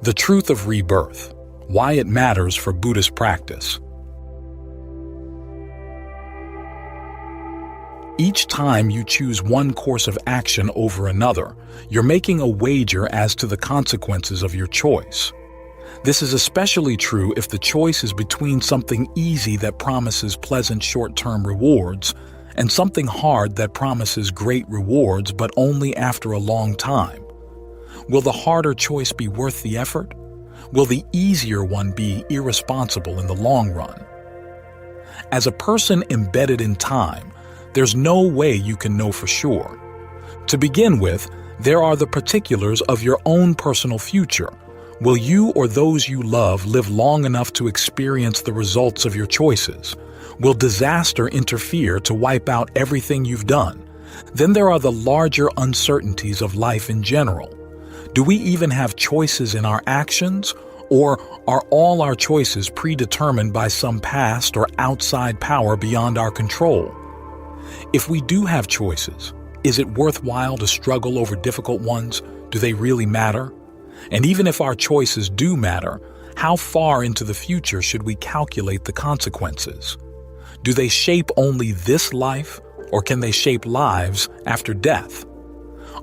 The truth of rebirth, why it matters for Buddhist practice. Each time you choose one course of action over another, you're making a wager as to the consequences of your choice. This is especially true if the choice is between something easy that promises pleasant short-term rewards and something hard that promises great rewards but only after a long time. Will the harder choice be worth the effort? Will the easier one be irresponsible in the long run? As a person embedded in time, there's no way you can know for sure. To begin with, there are the particulars of your own personal future. Will you or those you love live long enough to experience the results of your choices? Will disaster interfere to wipe out everything you've done? Then there are the larger uncertainties of life in general. Do we even have choices in our actions? Or are all our choices predetermined by some past or outside power beyond our control? If we do have choices, is it worthwhile to struggle over difficult ones? Do they really matter? And even if our choices do matter, how far into the future should we calculate the consequences? Do they shape only this life, or can they shape lives after death?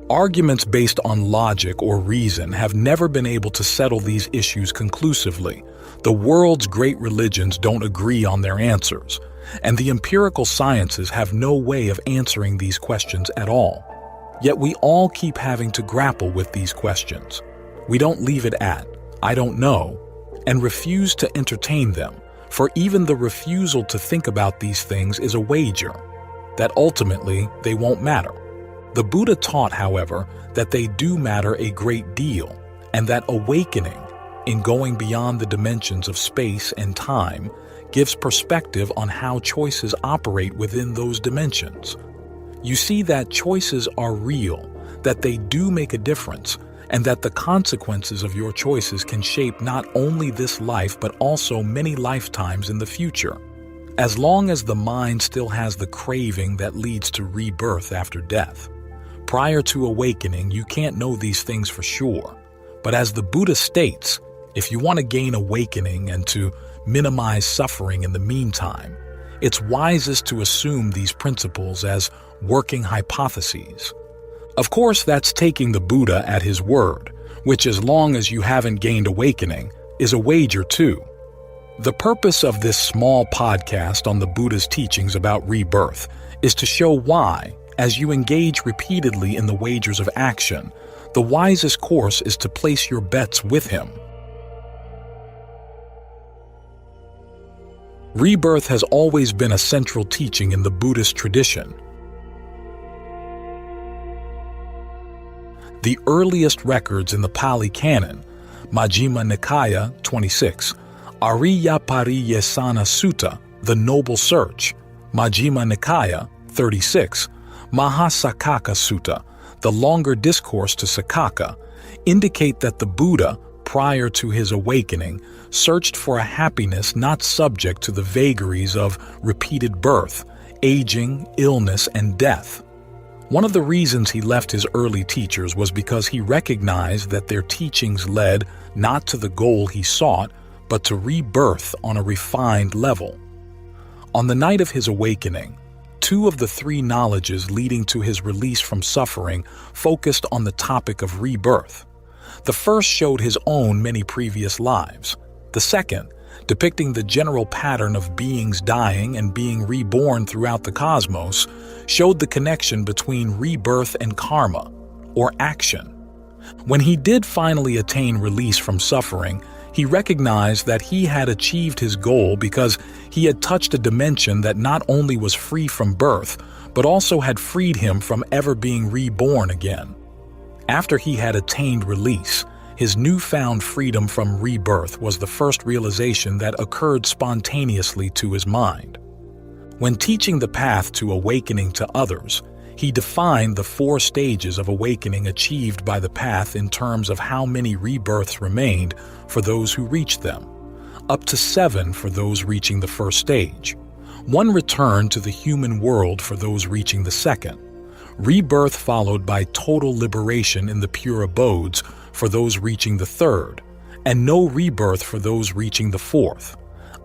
Arguments based on logic or reason have never been able to settle these issues conclusively. The world's great religions don't agree on their answers, and the empirical sciences have no way of answering these questions at all. Yet we all keep having to grapple with these questions. We don't leave it at, "I don't know," and refuse to entertain them, for even the refusal to think about these things is a wager that ultimately they won't matter. The Buddha taught, however, that they do matter a great deal, and that awakening, in going beyond the dimensions of space and time, gives perspective on how choices operate within those dimensions. You see that choices are real, that they do make a difference, and that the consequences of your choices can shape not only this life but also many lifetimes in the future. As long as the mind still has the craving that leads to rebirth after death. Prior to awakening, you can't know these things for sure. But as the Buddha states, if you want to gain awakening and to minimize suffering in the meantime, it's wisest to assume these principles as working hypotheses. Of course, that's taking the Buddha at his word, which, as long as you haven't gained awakening, is a wager too. The purpose of this small podcast on the Buddha's teachings about rebirth is to show why, as you engage repeatedly in the wagers of action, the wisest course is to place your bets with him. Rebirth has always been a central teaching in the Buddhist tradition. The earliest records in the Pali Canon, Majjhima Nikaya 26, Ariyapariyesana Sutta, the Noble Search, Majjhima Nikaya 36, Mahasakaka Sutta, the longer discourse to Sakaka, indicate that the Buddha, prior to his awakening, searched for a happiness not subject to the vagaries of repeated birth, aging, illness, and death. One of the reasons he left his early teachers was because he recognized that their teachings led not to the goal he sought, but to rebirth on a refined level. On the night of his awakening, 2 of the 3 knowledges leading to his release from suffering focused on the topic of rebirth. The first showed his own many previous lives. The second, depicting the general pattern of beings dying and being reborn throughout the cosmos, showed the connection between rebirth and karma, or action. When he did finally attain release from suffering, he recognized that he had achieved his goal because he had touched a dimension that not only was free from birth, but also had freed him from ever being reborn again. After he had attained release, his newfound freedom from rebirth was the first realization that occurred spontaneously to his mind. When teaching the path to awakening to others, he defined the 4 stages of awakening achieved by the path in terms of how many rebirths remained for those who reached them, up to 7 for those reaching the first stage, 1 return to the human world for those reaching the second, rebirth followed by total liberation in the pure abodes for those reaching the third, and no rebirth for those reaching the fourth,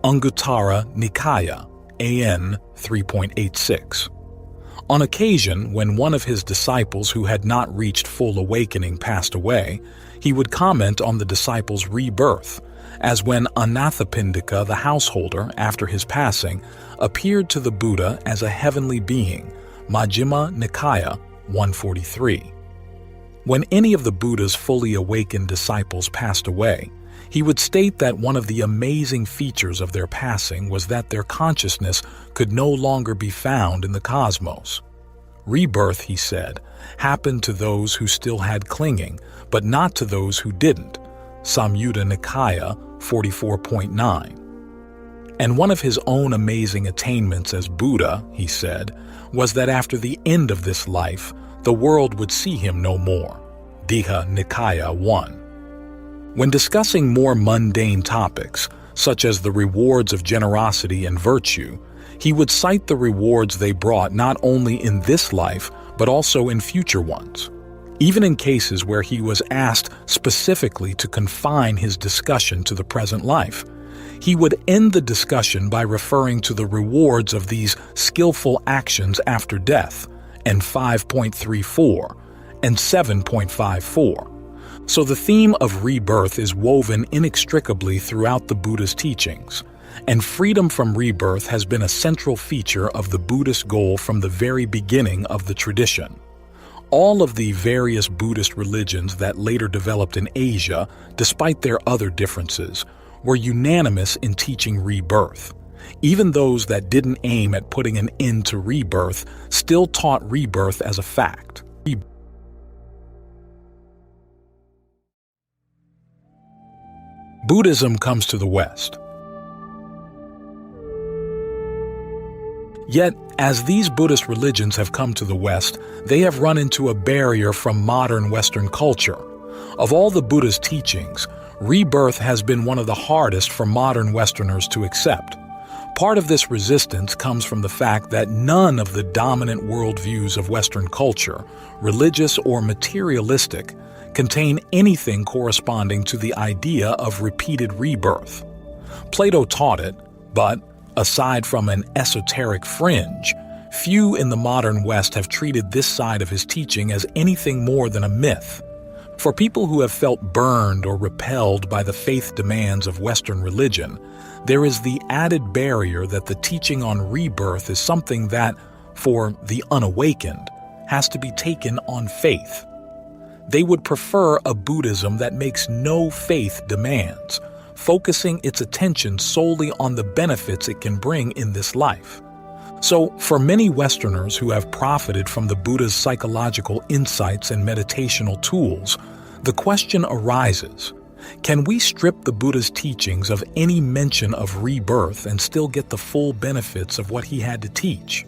Anguttara Nikaya, AN 3.86. On occasion, when one of his disciples who had not reached full awakening passed away, he would comment on the disciple's rebirth, as when Anathapindika, the householder, after his passing, appeared to the Buddha as a heavenly being, Majjhima Nikaya 143. When any of the Buddha's fully awakened disciples passed away, he would state that one of the amazing features of their passing was that their consciousness could no longer be found in the cosmos. Rebirth, he said, happened to those who still had clinging, but not to those who didn't, Samyutta Nikaya 44.9. And one of his own amazing attainments as Buddha, he said, was that after the end of this life, the world would see him no more, Digha Nikaya 1. When discussing more mundane topics, such as the rewards of generosity and virtue, he would cite the rewards they brought not only in this life, but also in future ones. Even in cases where he was asked specifically to confine his discussion to the present life, he would end the discussion by referring to the rewards of these skillful actions after death, and 5.34 and 7.54. So the theme of rebirth is woven inextricably throughout the Buddha's teachings, and freedom from rebirth has been a central feature of the Buddhist goal from the very beginning of the tradition. All of the various Buddhist religions that later developed in Asia, despite their other differences, were unanimous in teaching rebirth. Even those that didn't aim at putting an end to rebirth still taught rebirth as a fact. Buddhism comes to the West. Yet, as these Buddhist religions have come to the West, they have run into a barrier from modern Western culture. Of all the Buddha's teachings, rebirth has been one of the hardest for modern Westerners to accept. Part of this resistance comes from the fact that none of the dominant worldviews of Western culture, religious or materialistic, contain anything corresponding to the idea of repeated rebirth. Plato taught it, but, aside from an esoteric fringe, few in the modern West have treated this side of his teaching as anything more than a myth. For people who have felt burned or repelled by the faith demands of Western religion, there is the added barrier that the teaching on rebirth is something that, for the unawakened, has to be taken on faith. They would prefer a Buddhism that makes no faith demands, focusing its attention solely on the benefits it can bring in this life. So, for many Westerners who have profited from the Buddha's psychological insights and meditational tools, the question arises, can we strip the Buddha's teachings of any mention of rebirth and still get the full benefits of what he had to teach?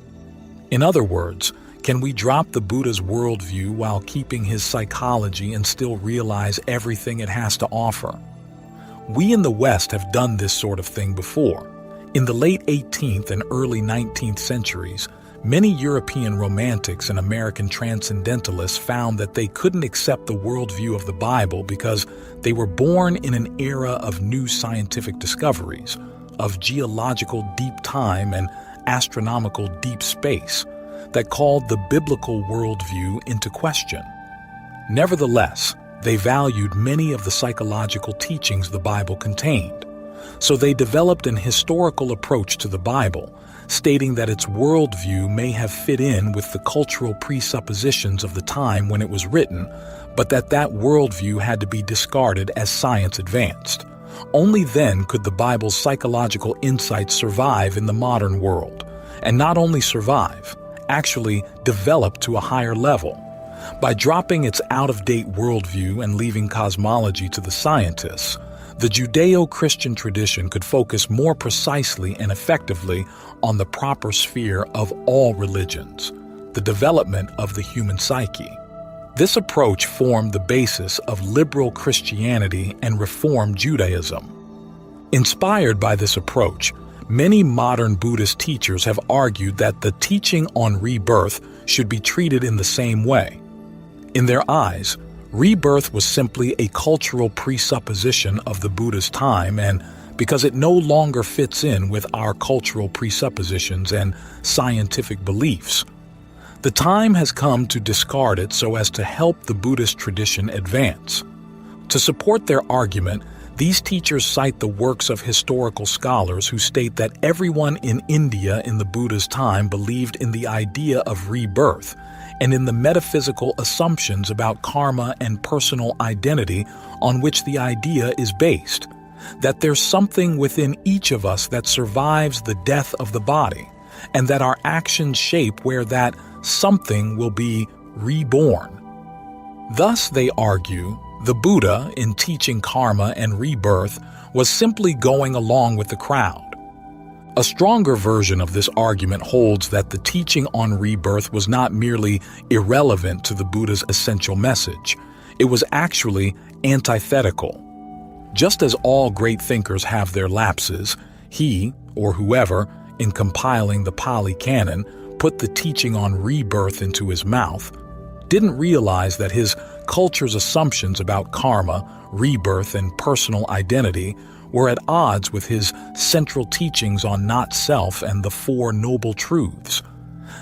In other words, can we drop the Buddha's worldview while keeping his psychology and still realize everything it has to offer? We in the West have done this sort of thing before. In the late 18th and early 19th centuries, many European romantics and American transcendentalists found that they couldn't accept the worldview of the Bible because they were born in an era of new scientific discoveries, of geological deep time and astronomical deep space, that called the biblical worldview into question. Nevertheless, they valued many of the psychological teachings the Bible contained, so they developed an historical approach to the Bible, stating that its worldview may have fit in with the cultural presuppositions of the time when it was written, but that worldview had to be discarded as science advanced. Only then could the Bible's psychological insights survive in the modern world, and not only survive, actually develop to a higher level. By dropping its out-of-date worldview and leaving cosmology to the scientists, the Judeo-Christian tradition could focus more precisely and effectively on the proper sphere of all religions, the development of the human psyche. This approach formed the basis of liberal Christianity and Reform Judaism. Inspired by this approach, many modern Buddhist teachers have argued that the teaching on rebirth should be treated in the same way. In their eyes, Rebirth was simply a cultural presupposition of the Buddha's time, and because it no longer fits in with our cultural presuppositions and scientific beliefs, the time has come to discard it so as to help the Buddhist tradition advance. To support their argument, these teachers cite the works of historical scholars who state that everyone in India in the Buddha's time believed in the idea of rebirth and in the metaphysical assumptions about karma and personal identity on which the idea is based, that there's something within each of us that survives the death of the body, and that our actions shape where that something will be reborn. Thus, they argue, the Buddha, in teaching karma and rebirth, was simply going along with the crowd. A stronger version of this argument holds that the teaching on rebirth was not merely irrelevant to the Buddha's essential message, it was actually antithetical. Just as all great thinkers have their lapses, he, or whoever, in compiling the Pali Canon, put the teaching on rebirth into his mouth, didn't realize that his culture's assumptions about karma, rebirth, and personal identity were at odds with his central teachings on not self and the Four Noble Truths.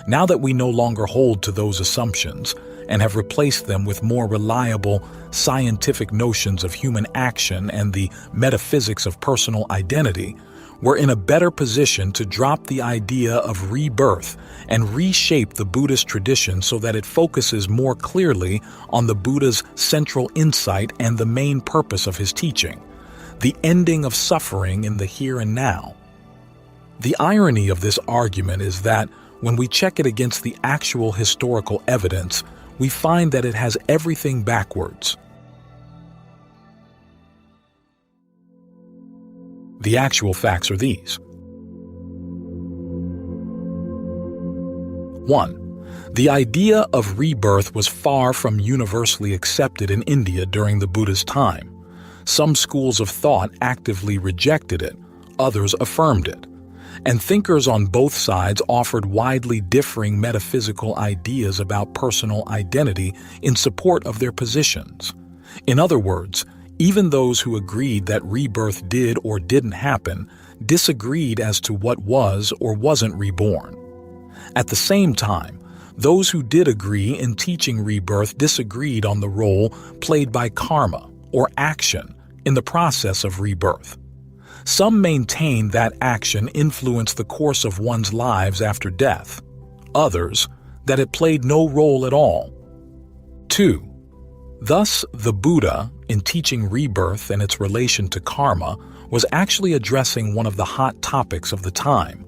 Now that we no longer hold to those assumptions and have replaced them with more reliable scientific notions of human action and the metaphysics of personal identity, we're in a better position to drop the idea of rebirth and reshape the Buddhist tradition so that it focuses more clearly on the Buddha's central insight and the main purpose of his teaching, the ending of suffering in the here and now. The irony of this argument is that when we check it against the actual historical evidence, we find that it has everything backwards. The actual facts are these. 1. The idea of rebirth was far from universally accepted in India during the Buddha's time. Some schools of thought actively rejected it, others affirmed it, and thinkers on both sides offered widely differing metaphysical ideas about personal identity in support of their positions. In other words, even those who agreed that rebirth did or didn't happen disagreed as to what was or wasn't reborn. At the same time, those who did agree in teaching rebirth disagreed on the role played by karma, or action, in the process of rebirth. Some maintained that action influenced the course of one's lives after death. Others, that it played no role at all. 2. Thus, the Buddha, in teaching rebirth and its relation to karma, was actually addressing one of the hot topics of the time.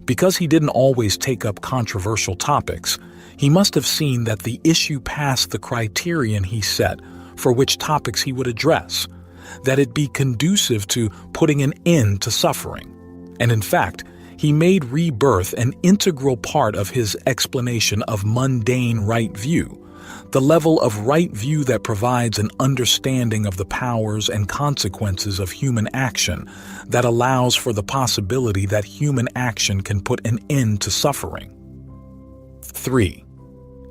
Because he didn't always take up controversial topics, he must have seen that the issue passed the criterion he set for which topics he would address, that it be conducive to putting an end to suffering. And in fact, he made rebirth an integral part of his explanation of mundane right view, the level of right view that provides an understanding of the powers and consequences of human action that allows for the possibility that human action can put an end to suffering. 3.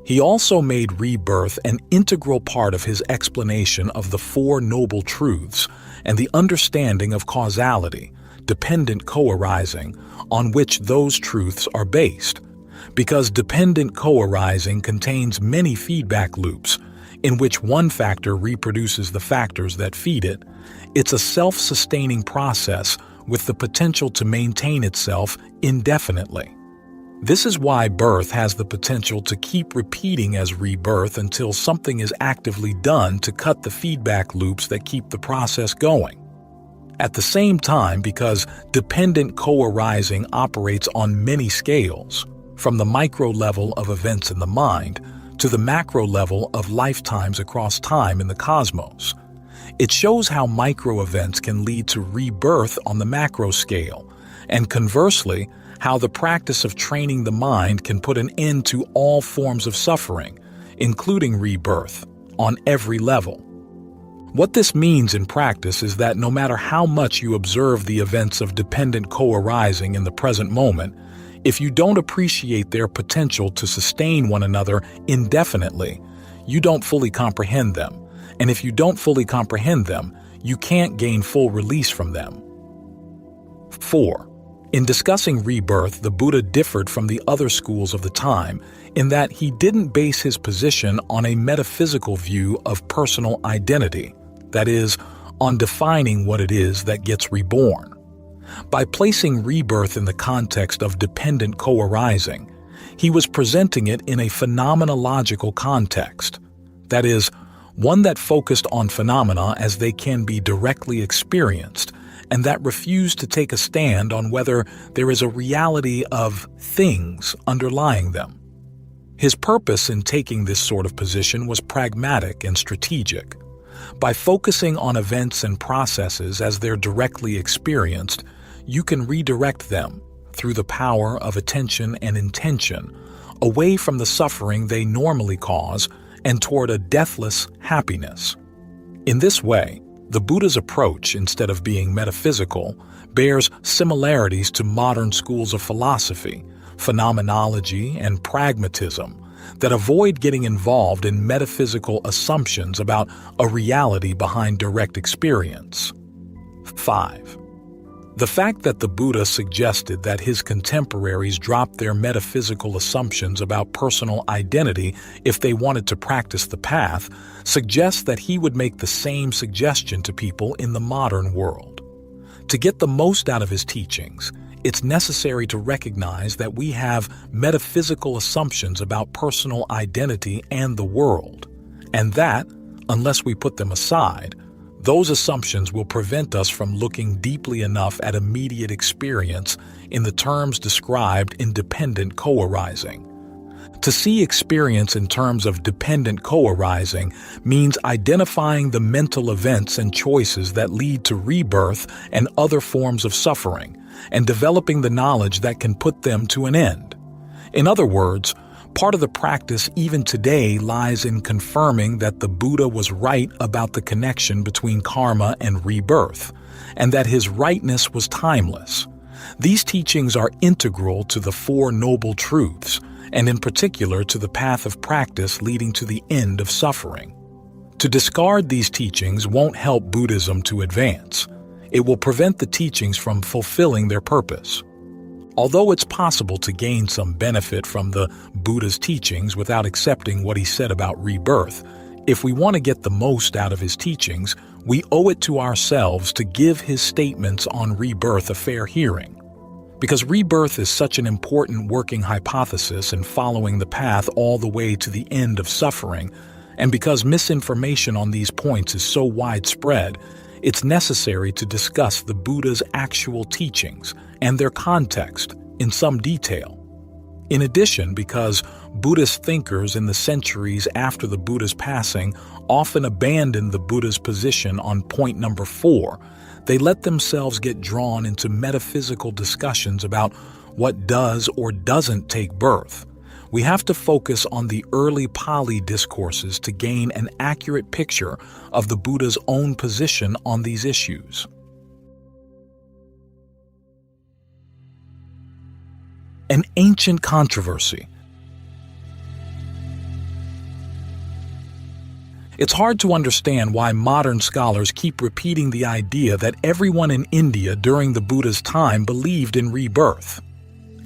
He also made rebirth an integral part of his explanation of the Four Noble Truths and the understanding of causality, dependent co-arising, on which those truths are based. Because dependent co-arising contains many feedback loops, in which one factor reproduces the factors that feed it, it's a self-sustaining process with the potential to maintain itself indefinitely. This is why birth has the potential to keep repeating as rebirth until something is actively done to cut the feedback loops that keep the process going. At the same time, because dependent co-arising operates on many scales, from the micro level of events in the mind to the macro level of lifetimes across time in the cosmos, it shows how micro events can lead to rebirth on the macro scale, and conversely, how the practice of training the mind can put an end to all forms of suffering, including rebirth, on every level. What this means in practice is that no matter how much you observe the events of dependent co-arising in the present moment, if you don't appreciate their potential to sustain one another indefinitely, you don't fully comprehend them, and if you don't fully comprehend them, you can't gain full release from them. 4. In discussing rebirth, the Buddha differed from the other schools of the time in that he didn't base his position on a metaphysical view of personal identity, that is, on defining what it is that gets reborn. By placing rebirth in the context of dependent co-arising, he was presenting it in a phenomenological context, that is, one that focused on phenomena as they can be directly experienced, and that refused to take a stand on whether there is a reality of things underlying them. His purpose in taking this sort of position was pragmatic and strategic. By focusing on events and processes as they're directly experienced, you can redirect them, through the power of attention and intention, away from the suffering they normally cause and toward a deathless happiness. In this way, the Buddha's approach, instead of being metaphysical, bears similarities to modern schools of philosophy, phenomenology, and pragmatism that avoid getting involved in metaphysical assumptions about a reality behind direct experience. 5. The fact that the Buddha suggested that his contemporaries drop their metaphysical assumptions about personal identity if they wanted to practice the path suggests that he would make the same suggestion to people in the modern world. To get the most out of his teachings, it's necessary to recognize that we have metaphysical assumptions about personal identity and the world, and that, unless we put them aside, those assumptions will prevent us from looking deeply enough at immediate experience in the terms described in dependent co-arising. To see experience in terms of dependent co-arising means identifying the mental events and choices that lead to rebirth and other forms of suffering, and developing the knowledge that can put them to an end. In other words, part of the practice even today lies in confirming that the Buddha was right about the connection between karma and rebirth, and that his rightness was timeless. These teachings are integral to the Four Noble Truths, and in particular to the path of practice leading to the end of suffering. To discard these teachings won't help Buddhism to advance. It will prevent the teachings from fulfilling their purpose. Although it's possible to gain some benefit from the Buddha's teachings without accepting what he said about rebirth, if we want to get the most out of his teachings, we owe it to ourselves to give his statements on rebirth a fair hearing. Because rebirth is such an important working hypothesis in following the path all the way to the end of suffering, and because misinformation on these points is so widespread, it's necessary to discuss the Buddha's actual teachings and their context in some detail. In addition, because Buddhist thinkers in the centuries after the Buddha's passing often abandoned the Buddha's position on point number 4, they let themselves get drawn into metaphysical discussions about what does or doesn't take birth. We have to focus on the early Pali discourses to gain an accurate picture of the Buddha's own position on these issues. An ancient controversy. It's hard to understand why modern scholars keep repeating the idea that everyone in India during the Buddha's time believed in rebirth.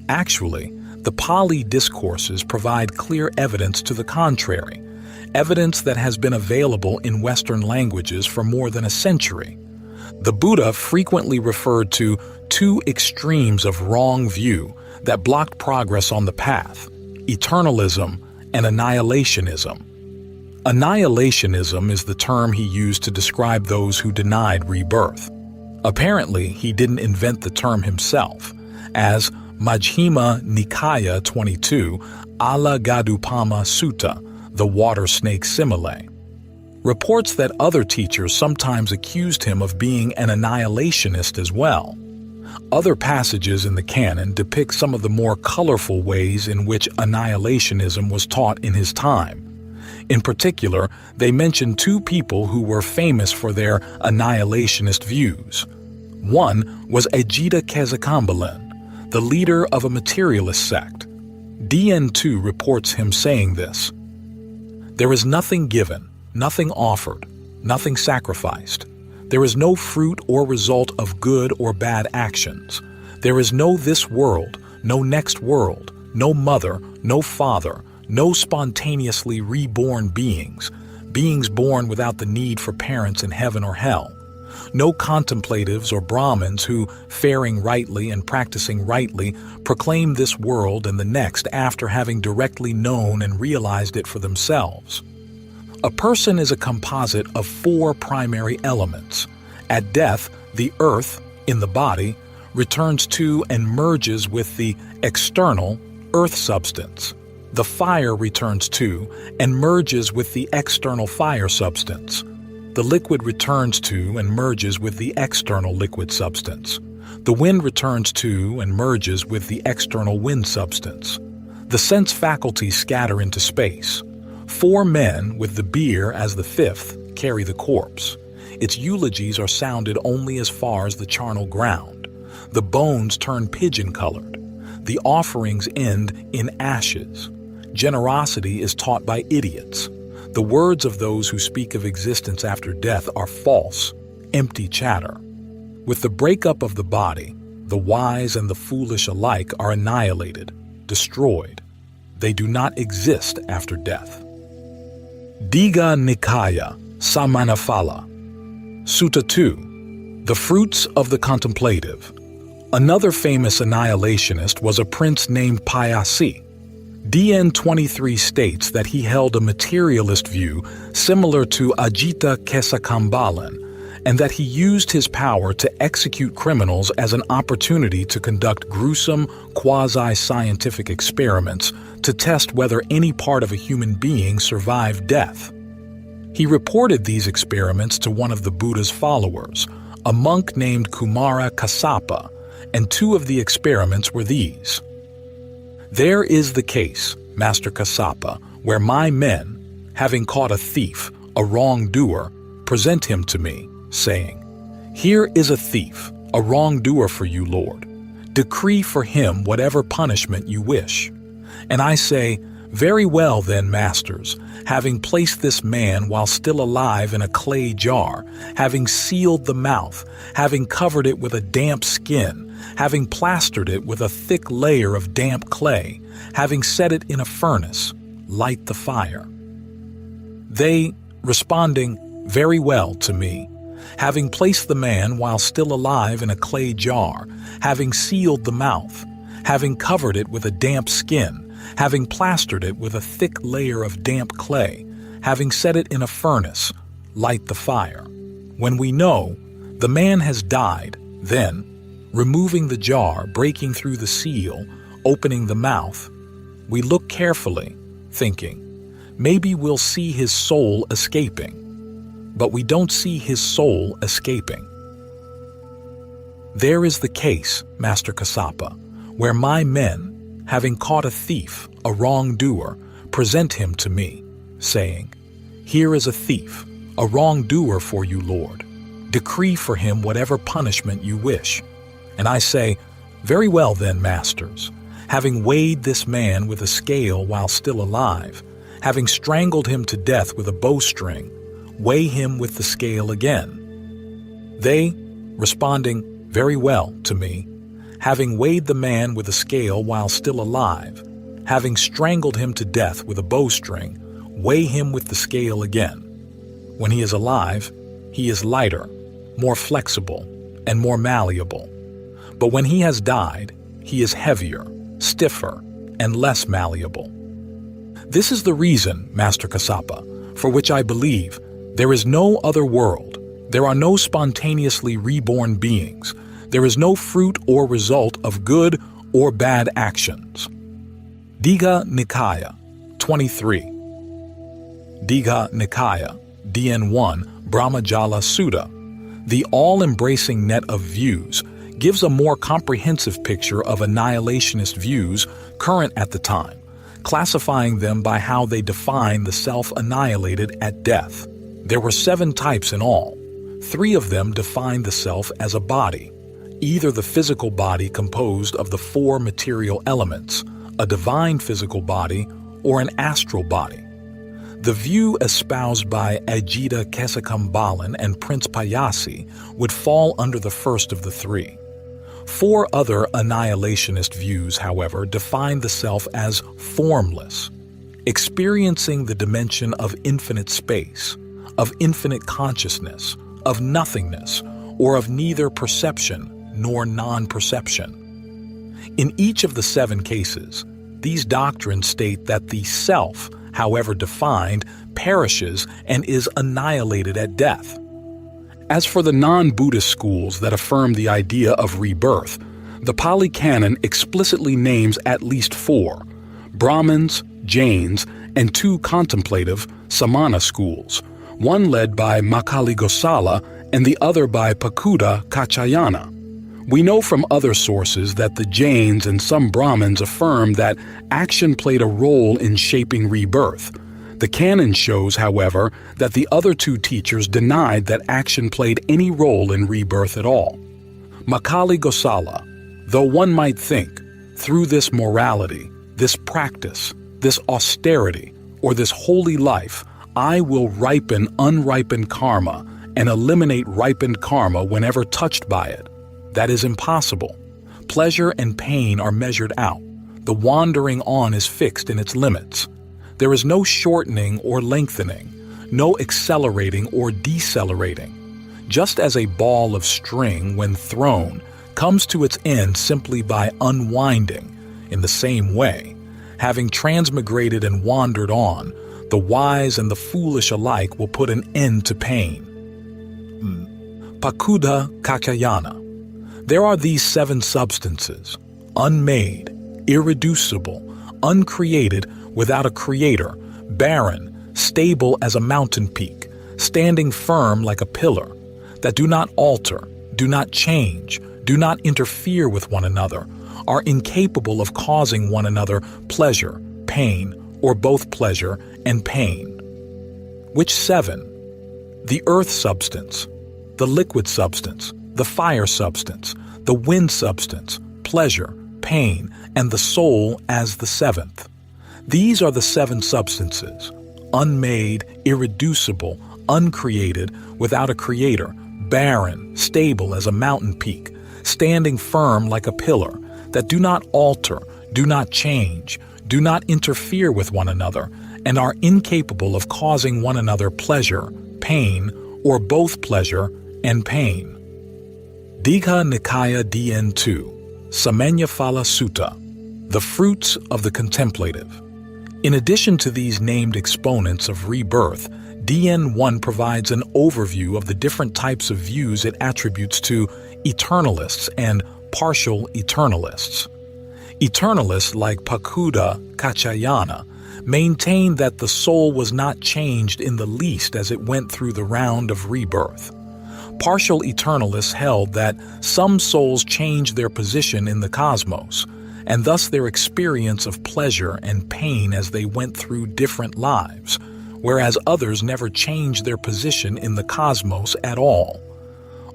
Actually, the Pali discourses provide clear evidence to the contrary, evidence that has been available in Western languages for more than a century. The Buddha frequently referred to two extremes of wrong view that blocked progress on the path: eternalism and annihilationism. Annihilationism is the term he used to describe those who denied rebirth. Apparently, he didn't invent the term himself, as Majjhima Nikaya 22, Alagadupama Sutta, the water snake simile. Reports that other teachers sometimes accused him of being an annihilationist as well. Other passages in the canon depict some of the more colorful ways in which annihilationism was taught in his time. In particular, they mention two people who were famous for their annihilationist views. One was Ajita Kesakambalan, the leader of a materialist sect. DN2 reports him saying this: "There is nothing given, nothing offered. nothing sacrificed. There is no fruit or result of good or bad actions. There is no this world, no next world, no mother, no father, no spontaneously reborn beings, beings born without the need for parents in heaven or hell. No contemplatives or Brahmins who, faring rightly and practicing rightly, proclaim this world and the next after having directly known and realized it for themselves. A person is a composite of four primary elements. At death, the earth, in the body, returns to and merges with the external earth substance. The fire returns to and merges with the external fire substance. The liquid returns to and merges with the external liquid substance. The wind returns to and merges with the external wind substance. The sense faculties scatter into space. Four men, with the bier as the fifth, carry the corpse. Its eulogies are sounded only as far as the charnel ground. The bones turn pigeon-colored. The offerings end in ashes. Generosity is taught by idiots. The words of those who speak of existence after death are false, empty chatter. With the breakup of the body, the wise and the foolish alike are annihilated, destroyed. They do not exist after death. Digha Nikaya Samanaphala. Sutta 2. The Fruits of the Contemplative. Another famous annihilationist was a prince named Payasi. DN 23 states that he held a materialist view similar to Ajita Kesakambalan, and that he used his power to execute criminals as an opportunity to conduct gruesome, quasi-scientific experiments to test whether any part of a human being survived death. He reported these experiments to one of the Buddha's followers, a monk named Kumara Kassapa, and two of the experiments were these. There is the case, Master Kassapa, where my men, having caught a thief, a wrongdoer, present him to me, saying, Here is a thief, a wrongdoer for you, Lord. Decree for him whatever punishment you wish. And I say, Very well then, masters, having placed this man while still alive in a clay jar, having sealed the mouth, having covered it with a damp skin, having plastered it with a thick layer of damp clay, having set it in a furnace, light the fire. They, responding, Very well to me, having placed the man while still alive in a clay jar, having sealed the mouth, having covered it with a damp skin, having plastered it with a thick layer of damp clay, having set it in a furnace, light the fire. When we know the man has died, then, removing the jar, breaking through the seal, opening the mouth, we look carefully, thinking, maybe we'll see his soul escaping. But we don't see his soul escaping. There is the case, Master Kassapa, where my men, having caught a thief, a wrongdoer, present him to me, saying, Here is a thief, a wrongdoer for you, Lord. Decree for him whatever punishment you wish. And I say, Very well then, masters, having weighed this man with a scale while still alive, having strangled him to death with a bowstring, weigh him with the scale again. They, responding, Very well to me, having weighed the man with a scale while still alive, having strangled him to death with a bowstring, weigh him with the scale again. When he is alive, he is lighter, more flexible, and more malleable. But when he has died, he is heavier, stiffer, and less malleable. This is the reason, Master Kassapa, for which I believe there is no other world, there are no spontaneously reborn beings, there is no fruit or result of good or bad actions. Digha Nikaya 23. Digha Nikaya, DN 1, Brahmajala Sutta. The all-embracing net of views gives a more comprehensive picture of annihilationist views current at the time, classifying them by how they define the self-annihilated at death. There were 7 types in all. 3 of them defined the self as a body, either the physical body composed of the 4 material elements, a divine physical body, or an astral body. The view espoused by Ajita Kesakambalan and Prince Payasi would fall under the first of the three. 4 other annihilationist views, however, define the self as formless, experiencing the dimension of infinite space, of infinite consciousness, of nothingness, or of neither perception nor non-perception. In each of the 7 cases, these doctrines state that the self, however defined, perishes and is annihilated at death. As for the non-Buddhist schools that affirm the idea of rebirth, the Pali Canon explicitly names at least 4: Brahmins, Jains, and 2 contemplative Samana schools, one led by Makali Gosala and the other by Pakuda Kachayana. We know from other sources that the Jains and some Brahmins affirm that action played a role in shaping rebirth. The canon shows, however, that the other 2 teachers denied that action played any role in rebirth at all. Makali Gosala, though one might think, through this morality, this practice, this austerity, or this holy life, I will ripen unripened karma and eliminate ripened karma whenever touched by it. That is impossible. Pleasure and pain are measured out. The wandering on is fixed in its limits. There is no shortening or lengthening, no accelerating or decelerating. Just as a ball of string, when thrown, comes to its end simply by unwinding, in the same way, having transmigrated and wandered on, the wise and the foolish alike will put an end to pain. Pakuda Kakayana. There are these 7 substances, unmade, irreducible, uncreated, without a creator, barren, stable as a mountain peak, standing firm like a pillar, that do not alter, do not change, do not interfere with one another, are incapable of causing one another pleasure, pain, or both pleasure and pain. Which 7? The earth substance, the liquid substance, the fire substance, the wind substance, pleasure, pain, and the soul as the 7th. These are the 7 substances, unmade, irreducible, uncreated, without a creator, barren, stable as a mountain peak, standing firm like a pillar, that do not alter, do not change, do not interfere with one another, and are incapable of causing one another pleasure, pain, or both pleasure and pain. Digha Nikaya DN2, Samanyaphala Sutta, the fruits of the contemplative. In addition to these named exponents of rebirth, DN1 provides an overview of the different types of views it attributes to eternalists and partial eternalists. Eternalists like Pakuda Kachayana maintain that the soul was not changed in the least as it went through the round of rebirth. Partial eternalists held that some souls changed their position in the cosmos, and thus their experience of pleasure and pain as they went through different lives, whereas others never changed their position in the cosmos at all.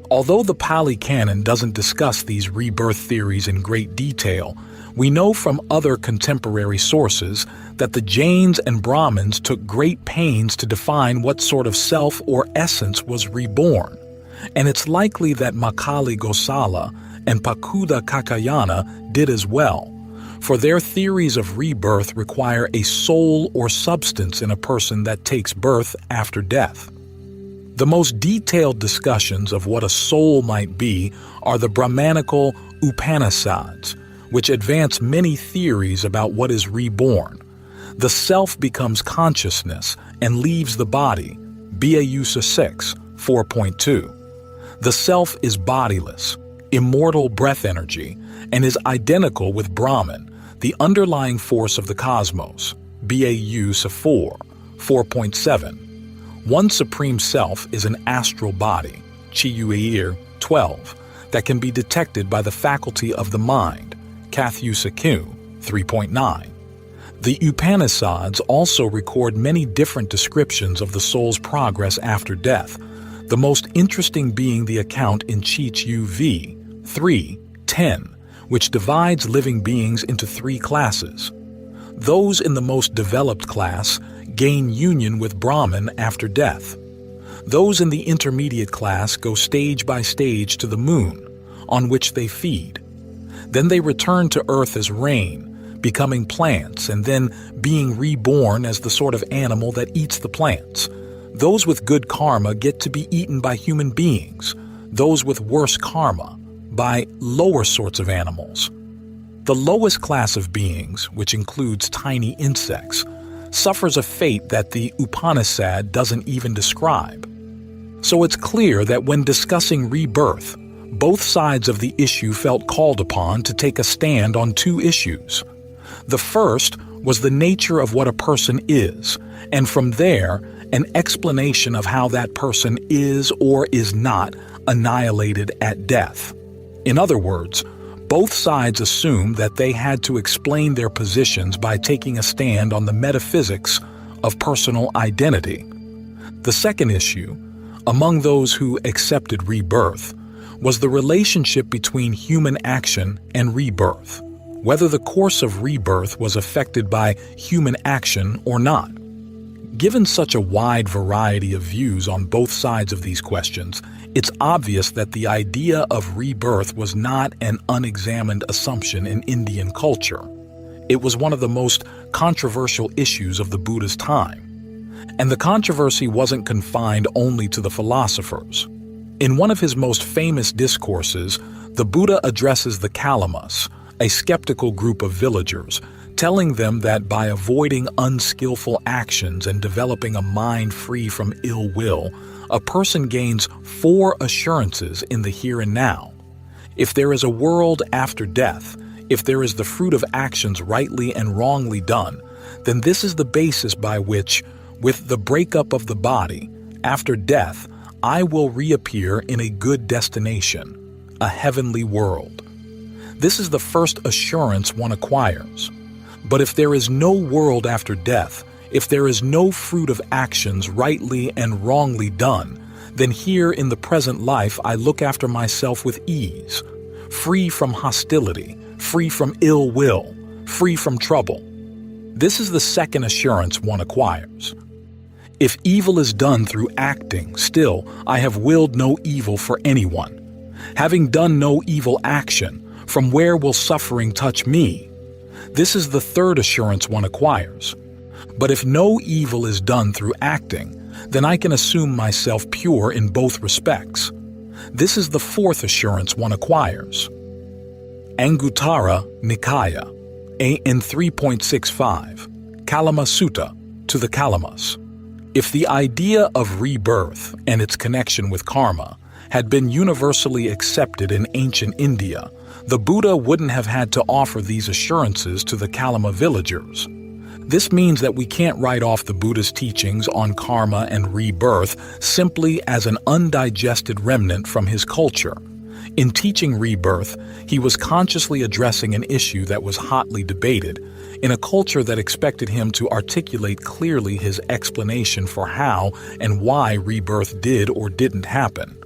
Although the Pali Canon doesn't discuss these rebirth theories in great detail, we know from other contemporary sources that the Jains and Brahmins took great pains to define what sort of self or essence was reborn, and it's likely that Makali Gosala and Pakuda Kakayana did as well, for their theories of rebirth require a soul or substance in a person that takes birth after death. The most detailed discussions of what a soul might be are the Brahmanical Upanishads, which advance many theories about what is reborn. The self becomes consciousness and leaves the body, Bausa 6, 4.2. The self is bodiless, immortal breath energy, and is identical with Brahman, the underlying force of the cosmos, Bausa 4, 4.7. One supreme self is an astral body, Chiyuir 12, that can be detected by the faculty of the mind, Kathusa Q 3.9. The Upanishads also record many different descriptions of the soul's progress after death, the most interesting being the account in Chich UV 3:10, which divides living beings into 3 classes. Those in the most developed class gain union with Brahman after death. Those in the intermediate class go stage by stage to the moon, on which they feed. Then they return to earth as rain, becoming plants and then being reborn as the sort of animal that eats the plants. Those with good karma get to be eaten by human beings, those with worse karma by lower sorts of animals. The lowest class of beings, which includes tiny insects, suffers a fate that the Upanishad doesn't even describe. So it's clear that when discussing rebirth, both sides of the issue felt called upon to take a stand on two issues. The first was the nature of what a person is, and from there, an explanation of how that person is or is not annihilated at death. In other words, both sides assumed that they had to explain their positions by taking a stand on the metaphysics of personal identity. The second issue, among those who accepted rebirth, was the relationship between human action and rebirth, whether the course of rebirth was affected by human action or not. Given such a wide variety of views on both sides of these questions, it's obvious that the idea of rebirth was not an unexamined assumption in Indian culture. It was one of the most controversial issues of the Buddha's time. And the controversy wasn't confined only to the philosophers. In one of his most famous discourses, the Buddha addresses the Kalamas, a skeptical group of villagers, telling them that by avoiding unskillful actions and developing a mind free from ill will, a person gains 4 assurances in the here and now. If there is a world after death, if there is the fruit of actions rightly and wrongly done, then this is the basis by which, with the breakup of the body, after death, I will reappear in a good destination, a heavenly world. This is the first assurance one acquires. But if there is no world after death, if there is no fruit of actions rightly and wrongly done, then here in the present life I look after myself with ease, free from hostility, free from ill will, free from trouble. This is the second assurance one acquires. If evil is done through acting, still I have willed no evil for anyone. Having done no evil action, from where will suffering touch me? This is the third assurance one acquires. But if no evil is done through acting, then I can assume myself pure in both respects. This is the fourth assurance one acquires. Anguttara Nikaya, AN 3.65, Kalama Sutta, to the Kalamas. If the idea of rebirth and its connection with karma had been universally accepted in ancient India, the Buddha wouldn't have had to offer these assurances to the Kalama villagers. This means that we can't write off the Buddha's teachings on karma and rebirth simply as an undigested remnant from his culture. In teaching rebirth, he was consciously addressing an issue that was hotly debated, in a culture that expected him to articulate clearly his explanation for how and why rebirth did or didn't happen.